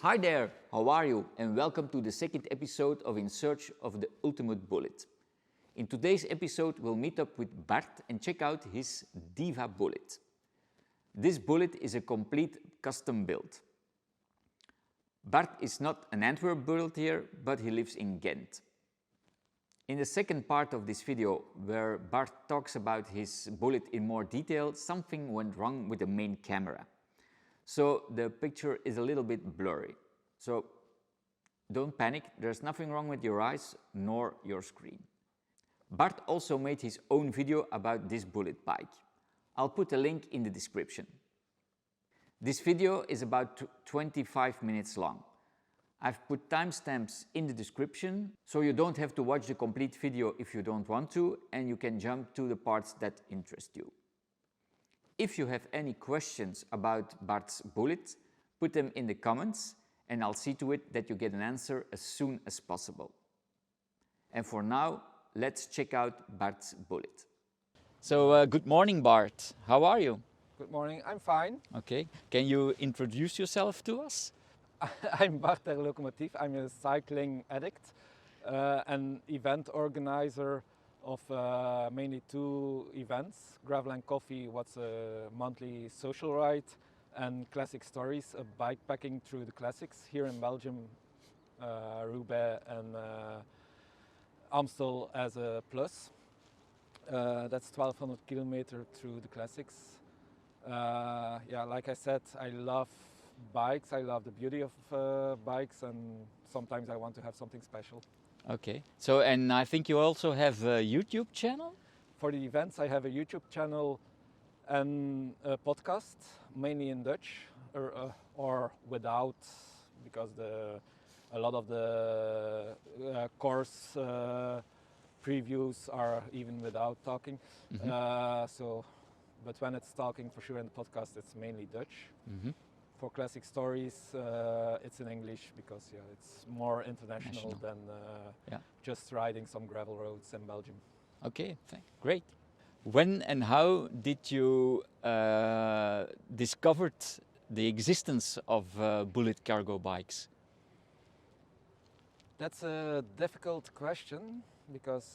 Hi there, how are you? And welcome to the second episode of In Search of the Ultimate Bullitt. In today's episode, we'll meet up with Bart and check out his Diva Bullitt. This Bullitt is a complete custom build. Bart is not an Antwerp Bullitier, but he lives in Ghent. In the second part of this video, where Bart talks about his Bullitt in more detail, something went wrong with the main camera. So the picture is a little bit blurry. So don't panic, there's nothing wrong with your eyes nor your screen. Bart also made his own video about this Bullitt bike. I'll put a link in the description. This video is about 25 minutes long. I've put timestamps in the description, so you don't have to watch the complete video if you don't want to, and you can jump to the parts that interest you. If you have any questions about Bart's Bullitt, put them in the comments and I'll see to it that you get an answer as soon as possible. And for now, let's check out Bart's Bullitt. So good morning, Bart. How are you? Good morning, I'm fine. Okay, can you introduce yourself to us? I'm Bart der Lokomotiv. I'm a cycling addict, an event organizer of mainly two events. Gravel and Coffee, what's a monthly social ride, and Classic Stories, a bike packing through the classics here in Belgium, Roubaix and Amstel as a plus. That's 1200 kilometers through the classics. Yeah, like I said, I love bikes, I love the beauty of bikes, and sometimes I want to have something special. Okay, so and I think you also have a YouTube channel? For the events I have a YouTube channel and a podcast, mainly in Dutch or without, because a lot of the course previews are even without talking. Mm-hmm. But when it's talking, for sure in the podcast it's mainly Dutch. Mm-hmm. For Classic Stories, it's in English because it's more international than just riding some gravel roads in Belgium. Okay, great. When and how did you discovered the existence of Bullitt cargo bikes? That's a difficult question because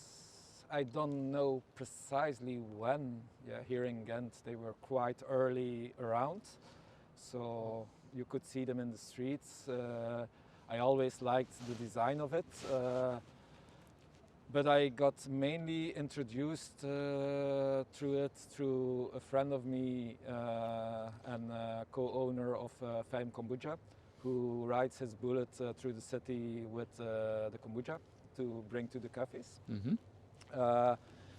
I don't know precisely when. Here in Ghent they were quite early around. So you could see them in the streets. I always liked the design of it, but I got mainly introduced through a friend of me and co-owner of Fame Kombucha, who rides his Bullitt through the city with the kombucha to bring to the cafes. Mm-hmm.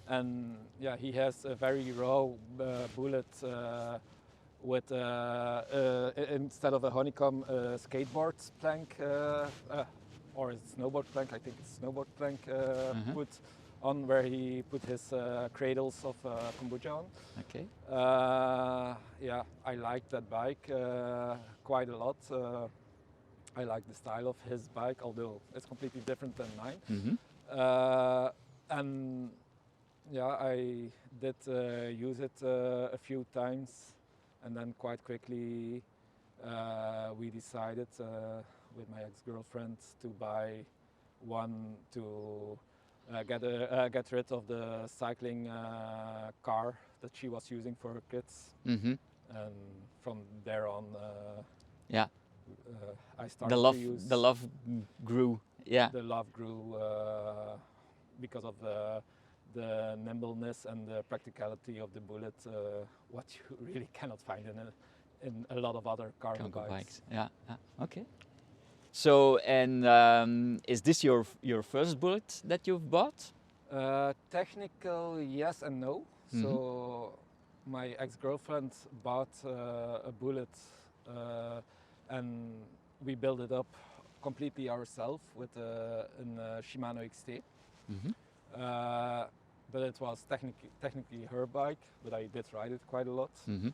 And yeah, he has a very raw Bullitt with instead of a honeycomb skateboard plank or a snowboard plank, I think it's snowboard plank put on, where he put his cradles of kombucha on. Okay. Yeah, I like that bike quite a lot. I like the style of his bike, although it's completely different than mine. Mm-hmm. And yeah, I did use it a few times. And then quite quickly we decided with my ex-girlfriend to buy one to get rid of the cycling car that she was using for her kids. Mm-hmm. And from there on, I started to use... The love grew, yeah. The love grew because of the nimbleness and the practicality of the Bullitt, what you really cannot find in a lot of other cargo bikes. Yeah, okay. So, and is this your first Bullitt that you've bought? Technical, yes and no. Mm-hmm. So my ex-girlfriend bought a Bullitt and we built it up completely ourselves with a Shimano XT. Mm-hmm. But it was technically her bike, but I did ride it quite a lot. Mm-hmm.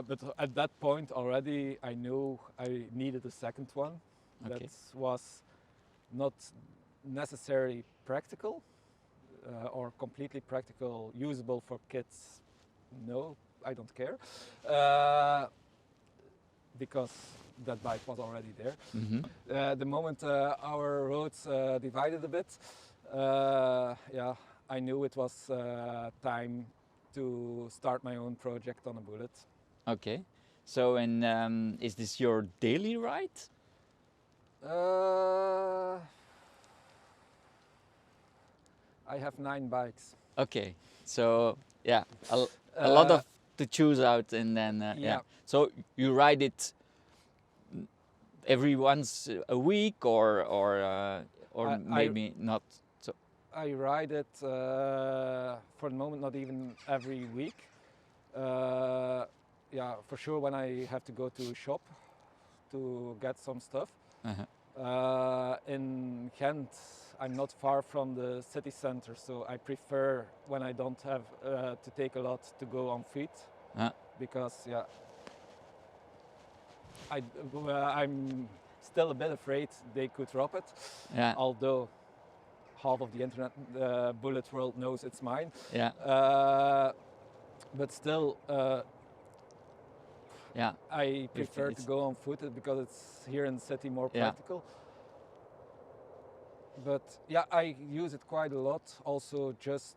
But at that point already I knew I needed a second one. Okay. That was not necessarily practical or completely practical, usable for kids. No, I don't care. because that bike was already there. Mhm. The moment our roads divided a bit, yeah, I knew it was time to start my own project on a Bullitt. Okay. So, and is this your daily ride? I have 9 bikes. Okay. So, yeah, a lot of to choose out, and then yeah. Yeah. So you ride it every once a week, or maybe not. So. I ride it for the moment not even every week. Yeah, for sure when I have to go to a shop to get some stuff. In Ghent, I'm not far from the city center, so I prefer when I don't have to take a lot to go on feet, because yeah, I'm still a bit afraid they could rob it. Yeah. Although half of the internet Bullitt world knows it's mine. Yeah. But still, Yeah. I prefer to go on foot because it's here in the city more practical. But yeah, I use it quite a lot, also just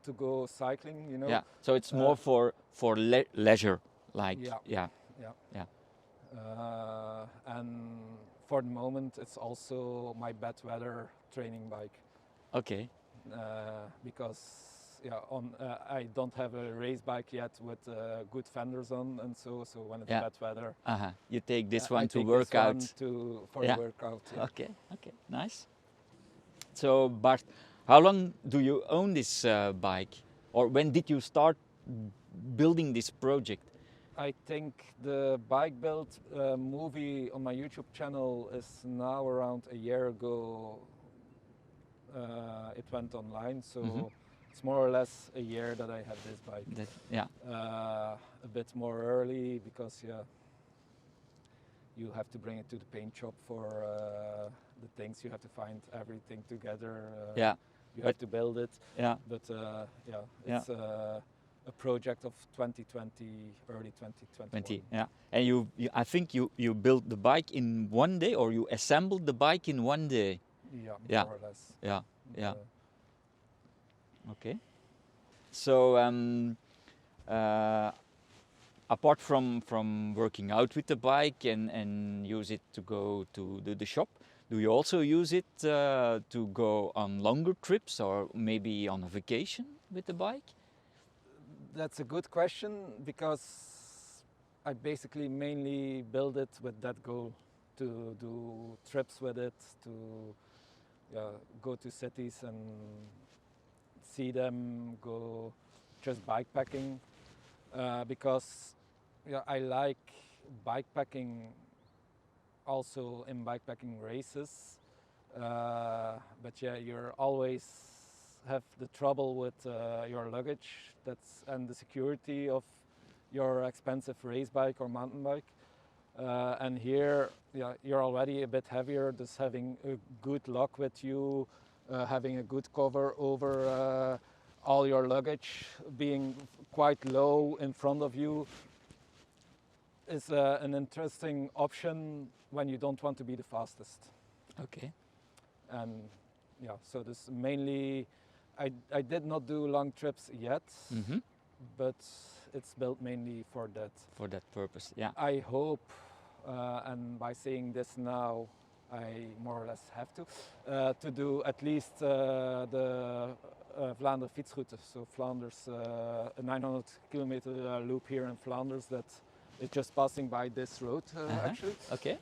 to go cycling, you know. Yeah. So it's more for leisure, like yeah. And for the moment, it's also my bad weather training bike. Okay. Because I don't have a race bike yet with good fenders on, and so when it's bad weather, you take this one I to take work this out. one for the workout. Yeah. Okay. Okay. Nice. So Bart, how long do you own this bike, or when did you start building this project? I think the bike build movie on my YouTube channel is now around a year ago. It went online, so it's more or less a year that I have this bike. A bit more early because you have to bring it to the paint shop for the things. You have to find everything together. You have to build it. But it's a project of 2020, early 2021. And you I think you built the bike in one day, or you assembled the bike in one day. More or less. Okay. So apart from working out with the bike and use it to go to the shop, do you also use it to go on longer trips or maybe on a vacation with the bike? That's a good question, because I basically mainly build it with that goal, to do trips with it, to go to cities and see them, go just bikepacking, because I like bikepacking also in bikepacking races, but you're always have the trouble with your luggage and the security of your expensive race bike or mountain bike. And here, you're already a bit heavier, just having a good lock with you, having a good cover over all your luggage, being quite low in front of you is an interesting option when you don't want to be the fastest. Okay. And so this mainly, I did not do long trips yet, but it's built mainly for that. For that purpose, yeah. I hope, and by saying this now, I more or less have to do at least the Vlaanderen fietsroute. So Flanders, a 900 kilometer loop here in Flanders that is just passing by this road actually. Okay.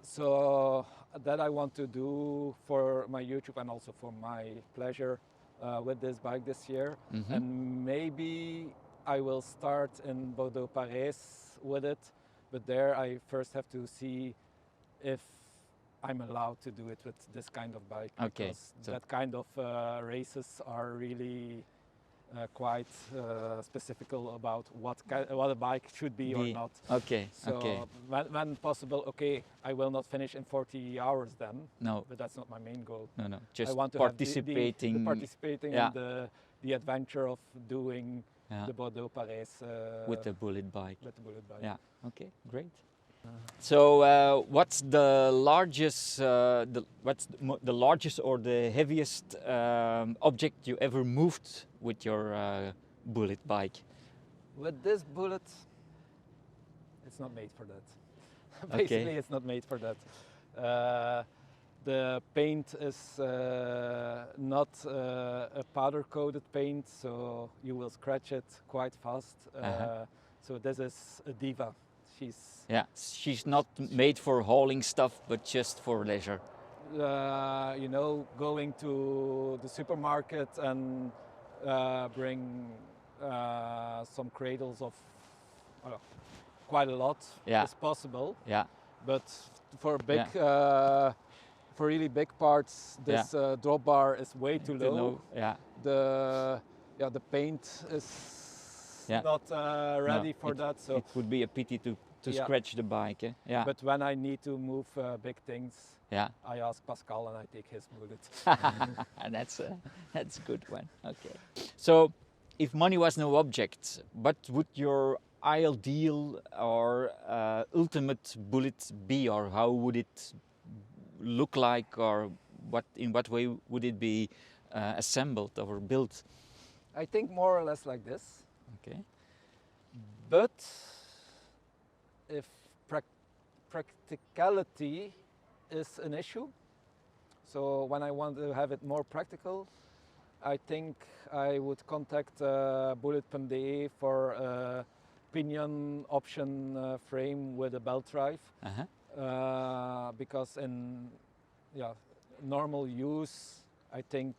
So that I want to do for my YouTube and also for my pleasure with this bike this year. And maybe I will start in Bordeaux-Paris with it, but there I first have to see if I'm allowed to do it with this kind of bike. Okay. Because that kind of races are really quite specific about what a bike should be or not. Okay. So when possible, I will not finish in 40 hours then. No. But that's not my main goal. No. Just I want to participating. Have participating in the adventure of doing Yeah. the Bordeaux Paris With the Bullitt bike. with the Bullitt bike. Yeah. Okay. Great. So, what's the largest, the largest or the heaviest object you ever moved with your Bullitt bike? With this Bullitt, it's not made for that. Okay. Basically, it's not made for that. The paint is not a powder-coated paint, so you will scratch it quite fast. So this is a Diva. She's not made for hauling stuff, but just for leisure. You know, going to the supermarket and bring some cradles of quite a lot is possible. Yeah. But for big, for really big parts, this drop bar is way too low. Yeah. The paint is not ready for that. So it would be a pity to scratch the bike. Eh? Yeah. But when I need to move big things, I ask Pascal and I take his Bullitt. And that's a good one. Okay. So, if money was no object, what would your ideal or ultimate Bullitt be, or how would it look like, or in what way would it be assembled or built? I think more or less like this. Okay. But if practicality is an issue, so when I want to have it more practical, I think I would contact Bullitt.de for a pinion option frame with a belt drive. Because in normal use, I think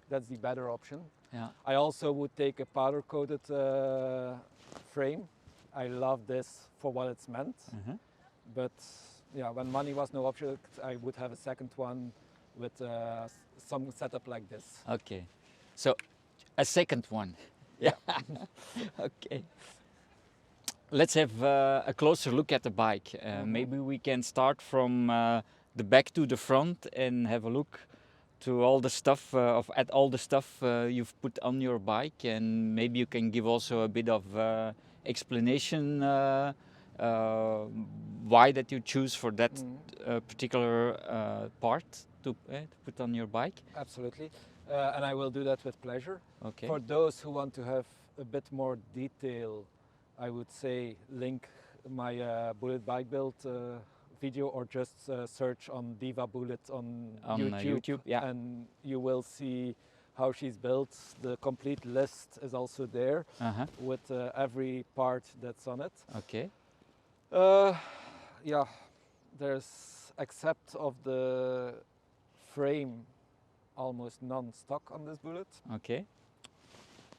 that's the better option. Yeah. I also would take a powder-coated frame. I love this for what it's meant. But when money was no object, I would have a second one with some setup like this. Okay. So, a second one. Yeah. Okay. Let's have a closer look at the bike. Maybe we can start from the back to the front and have a look to all the stuff you've put on your bike, and maybe you can give also a bit of explanation why that you choose for that particular part to put on your bike. Absolutely, and I will do that with pleasure. Okay. For those who want to have a bit more detail, I would say link my Bullitt bike build video, or just search on Diva Bullitt on YouTube, and you will see how she's built. The complete list is also there with every part that's on it. Okay. There's, except of the frame, almost non-stock on this Bullitt. Okay.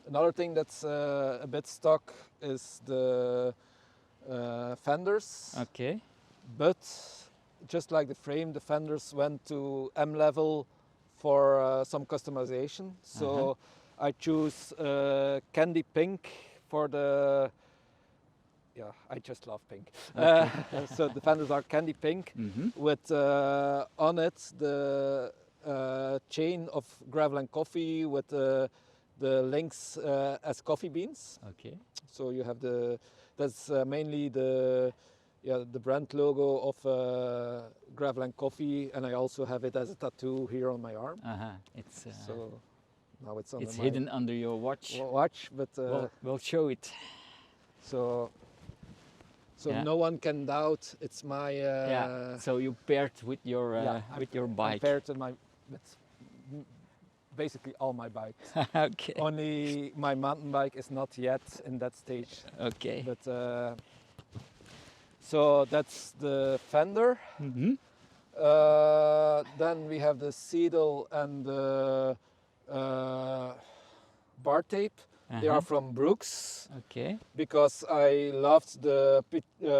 Another thing that's a bit stock is the fenders. Okay. But just like the frame, the fenders went to M level for some customization. So I choose candy pink for the. I just love pink. Okay. So the fenders are candy pink with on it the chain of gravel and coffee with the links as coffee beans. Okay. So you have that's mainly the brand logo of Gravel and Coffee, and I also have it as a tattoo here on my arm. It's so now it's on. It's hidden under your watch. But we'll show it. So no one can doubt it's my. So you paired with your bike. I paired with basically all my bikes. Okay. Only my mountain bike is not yet in that stage. Okay. But so that's the fender. Then we have the Seidel and the bar tape. They are from Brooks. Okay. Because I loved the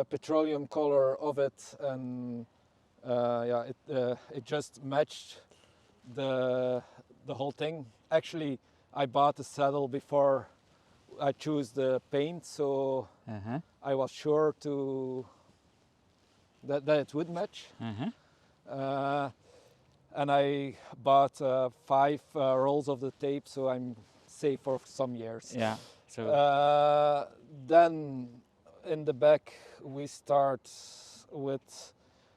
petroleum color of it, and it just matched the whole thing. Actually, I bought the saddle before I chose the paint, so I was sure that it would match. And I bought 5 rolls of the tape, so I'm safe for some years. Yeah. So Then in the back we start with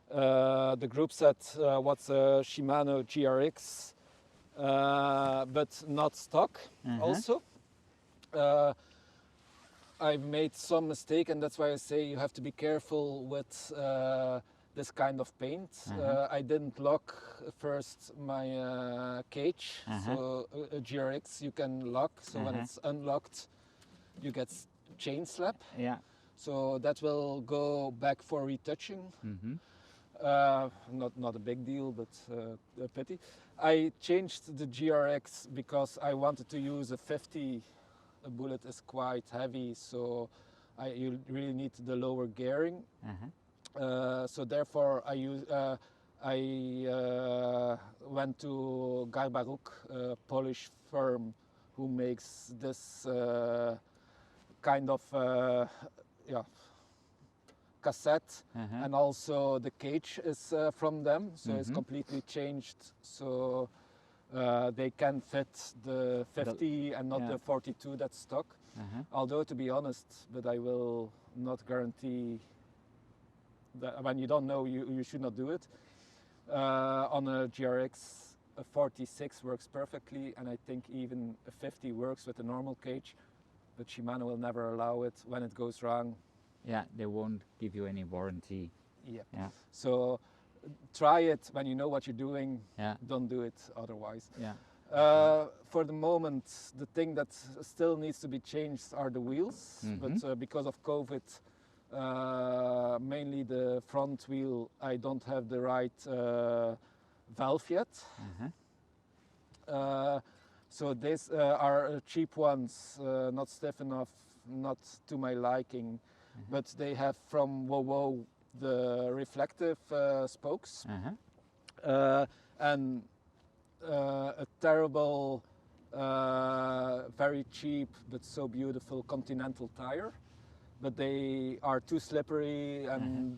the Groupset, what's a Shimano GRX, but not stock also. I've made some mistake, and that's why I say you have to be careful with this kind of paint. I didn't lock first my cage, so a GRX you can lock, so when it's unlocked you get chain slap. Yeah. So that will go back for retouching. Not a big deal, but a pity. I changed the GRX because I wanted to use a 50. A Bullitt is quite heavy, so you really need the lower gearing. So therefore I went to Garbaruk, a Polish firm who makes this kind of cassette, and also the cage is from them, so it's completely changed, so they can fit the 50 and not the 42 that's stock. Although, to be honest, but I will not guarantee that when you don't know, you should not do it. On a GRX, a 46 works perfectly, and I think even a 50 works with a normal cage, but Shimano will never allow it when it goes wrong. Yeah, they won't give you any warranty. Yeah. So try it when you know what you're doing. Yeah. Don't do it otherwise. Yeah. For the moment, the thing that still needs to be changed are the wheels, but because of COVID, mainly the front wheel, I don't have the right valve yet. So these are cheap ones, not stiff enough, not to my liking, but they have from WoWo the reflective spokes, and a terrible, very cheap but so beautiful Continental tire, but they are too slippery and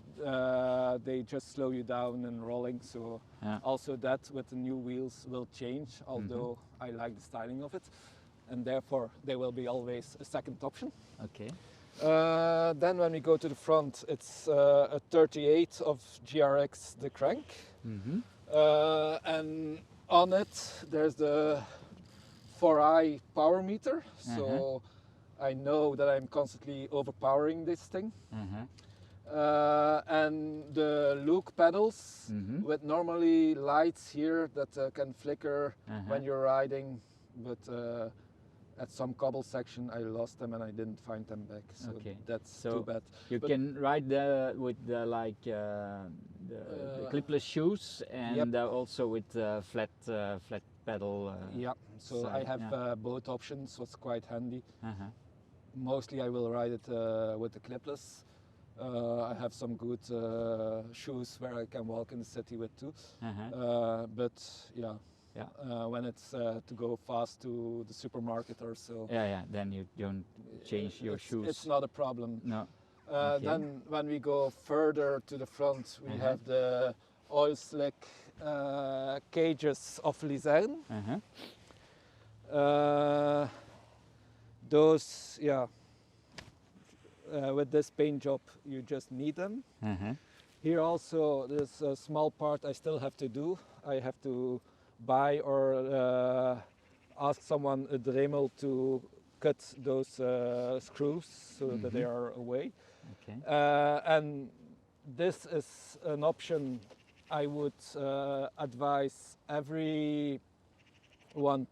they just slow you down and rolling. So also that with the new wheels will change, although I like the styling of it, and therefore they will be always a second option. Okay. Then when we go to the front, it's a 38 of GRX, the crank, and on it there's the 4i power meter, so I know that I'm constantly overpowering this thing. And the Luke pedals with normally lights here that can flicker when you're riding, but at some cobble section I lost them and I didn't find them back, so that's too bad. You can ride with the the clipless shoes and also with flat pedal. Yeah, so side. I have both options, what's quite handy. Mostly I will ride it with the clipless. I have some good shoes where I can walk in the city with too. But when it's to go fast to the supermarket or so. Then you don't change your shoes. It's not a problem. No. Then when we go further to the front, we have the oil slick cages of Lezyne. Those, with this paint job, you just need them. Here also, there's a small part I still have to do. I have to buy or ask someone, a Dremel, to cut those screws so that they are away. And this is an option I would advise everyone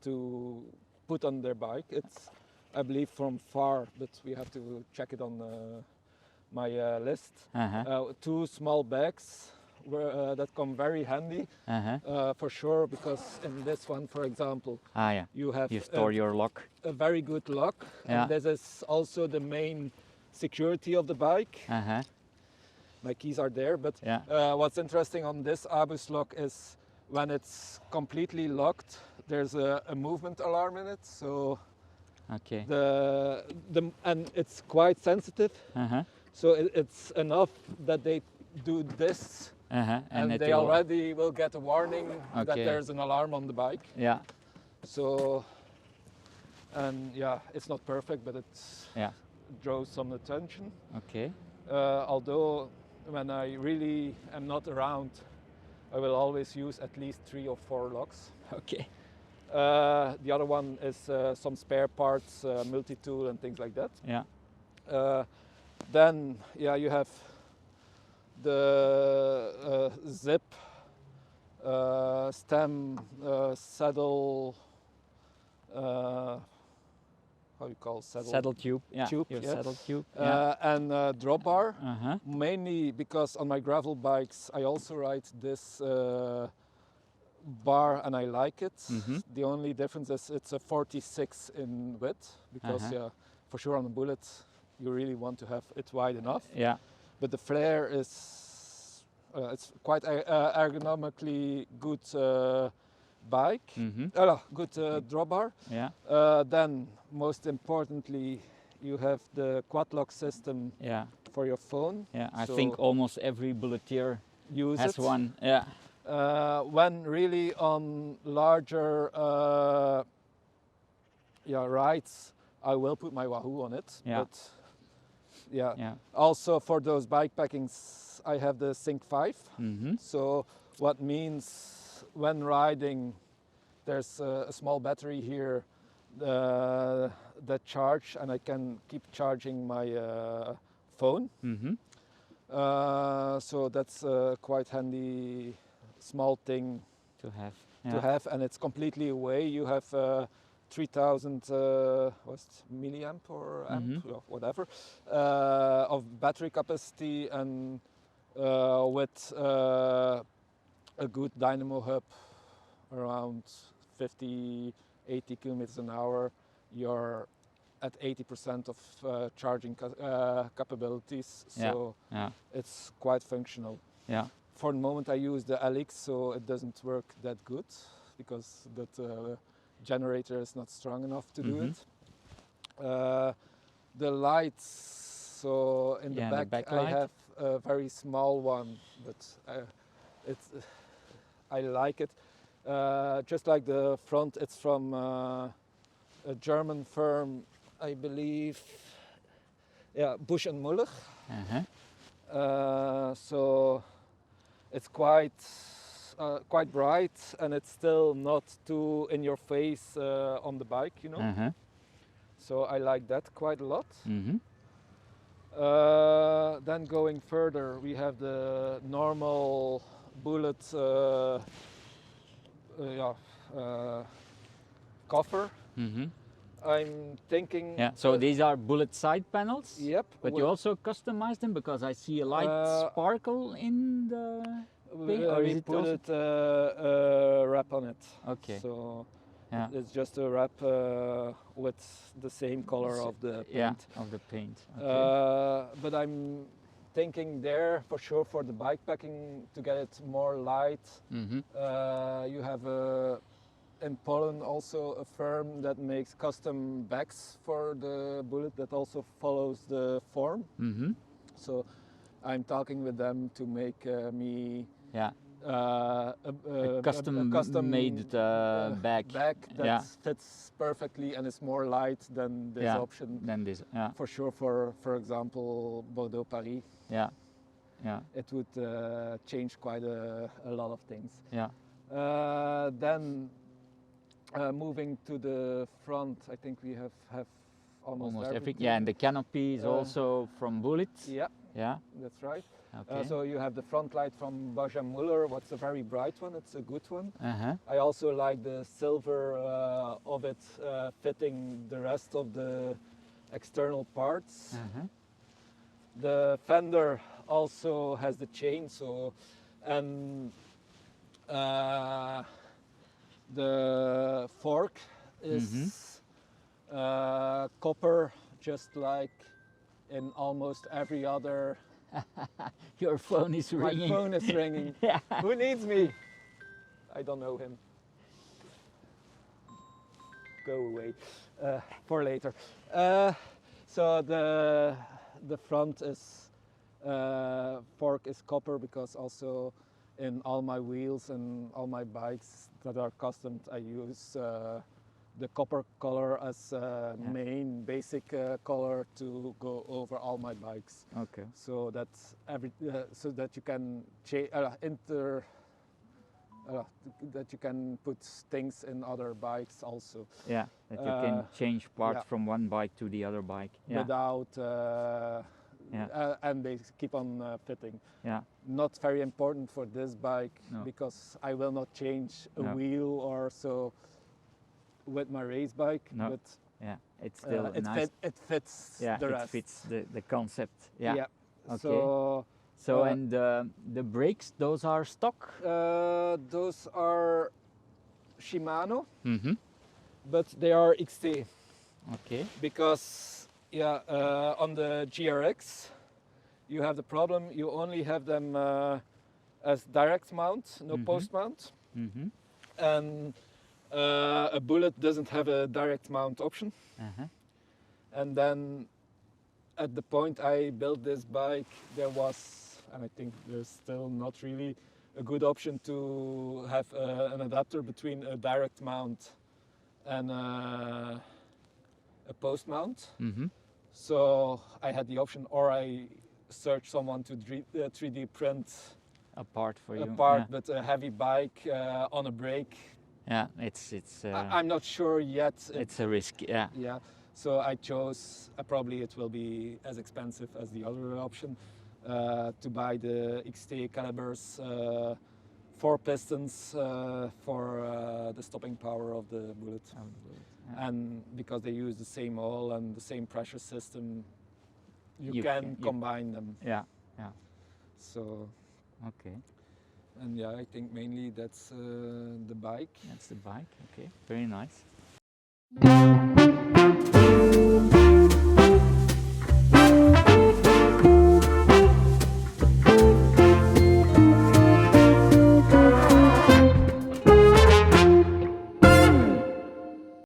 to put on their bike. It's, I believe, from far, but we have to check it on my list. Two small bags that come very handy, for sure, because in this one, for example, you store your lock. A very good lock, and this is also the main security of the bike. My keys are there, but what's interesting on this Abus lock is when it's completely locked, there's a movement alarm in it. So and it's quite sensitive. So it's enough that they do this, and they already will get a warning that there's an alarm on the bike. So and yeah, it's not perfect, but it Yeah. draws some attention. Okay. Although when I really am not around, I will always use at least 3 or 4 locks. Okay. The other one is some spare parts, multi-tool and things like that. Yeah. Then yeah, you have the Zipp stem saddle. How you call saddle? Saddle tube. Yeah. Tube, Your yeah. saddle tube. Yeah. And drop bar. Uh-huh. Mainly because on my gravel bikes I also ride this bar and I like it. Mhm. The only difference is it's a 46 in width because yeah, for sure on a Bullitt you really want to have it wide enough. Yeah. But the flare is it's quite ergonomically good bike. Mhm. Good drop bar. Yeah. Then most importantly you have the quad lock system Yeah. for your phone. Yeah. I So think almost every bulleteer use has it. one. Yeah. When really on larger rides, I will put my Wahoo on it. Yeah. But yeah. Yeah. Also for those bike packings, I have the Sync 5. Mhm. So what means when riding, there's a small battery here that charge, and I can keep charging my phone. Mhm. So that's a quite handy small thing To have. to have, and it's completely away. You have 3000 milliamp or amp, Mhm. or whatever, of battery capacity, and with a good dynamo hub around 50-80 kilometers an hour, you're at 80% of charging capabilities. So Yeah. it's quite functional. Yeah. For the moment I use the LX, so it doesn't work that good because that generator is not strong enough to do Mhm. it. The lights, so in Yeah, the the back I backlight. have a very small one, but I like it. Just like the front, it's from a German firm, I believe. Yeah, Busch and Müller. Uh-huh. So it's quite bright, and it's still not too in your face on the bike, you know. Uh-huh. So I like that quite a lot. Mhm. Then going further, we have the normal Bullitt cover. Mhm. I'm thinking. Yeah. So these are Bullitt side panels. Yep. But you also customize them because I see a light sparkle in the thing, or is we it put also- it a wrap on it. Okay. So Yeah. it's just a wrap with the same color of the paint. Yeah, of the paint. Okay. But I'm thinking there for sure for the bike packing to get it more light. Mhm. You have in Poland also a firm that makes custom bags for the Bullitt that also follows the form. Mhm. So I'm talking with them to make me Yeah. a Custom made bag. that Yeah. fits perfectly and is more light than this Yeah. option. Then this. Yeah. For sure, for example, Bordeaux Paris, Yeah. Yeah. it would change quite a lot of things. Yeah. Then moving to the front, I think we have almost Almost everything. everything. Yeah, and the canopy is also from Bullitt. Yeah, Yeah. that's right. Okay. So you have the front light from Busch and Müller. What's a very bright one? It's a good one. Uh-huh. I also like the silver of it fitting the rest of the external parts. Uh-huh. The fender also has the chain, so and the fork is copper, just like in almost every other. Your phone is My ringing. phone is ringing. Yeah. Who needs me? I don't know him. Go away. For later. So the front is fork is copper because also in all my wheels and all my bikes that are customed I use the copper color as main basic color to go over all my bikes. Okay. So that so that you can that you can put things in other bikes also. Yeah, that you can change parts from one bike to the other bike. Yeah. Without and they keep on fitting. Yeah. Not very important for this bike because I will not change a wheel or so with my race bike. No. But yeah, it's still nice. It fits the rest. It fits the concept. Yeah. Yeah. Okay. So and the brakes, those are stock? Those are Shimano, Mm-hmm. but they are XT. Okay. Because on the GRX, you have the problem. You only have them as direct mount, no post mount, and a Bullitt doesn't have a direct mount option. And then at the point I built this bike, there was, and I think there's still not really a good option to have an adapter between a direct mount and a post mount. So I had the option, or I searched someone to 3D print a part for you. But a heavy bike on a brake. Yeah, it's. I'm not sure yet. It's a risk. Yeah. Yeah. So I chose. Probably it will be as expensive as the other option to buy the XT calibers, 4 pistons for the stopping power of the Bullitt. And because they use the same oil and the same pressure system, you can combine them. Yeah, yeah. So. Okay. And yeah, I think mainly that's the bike. That's the bike. Okay, very nice.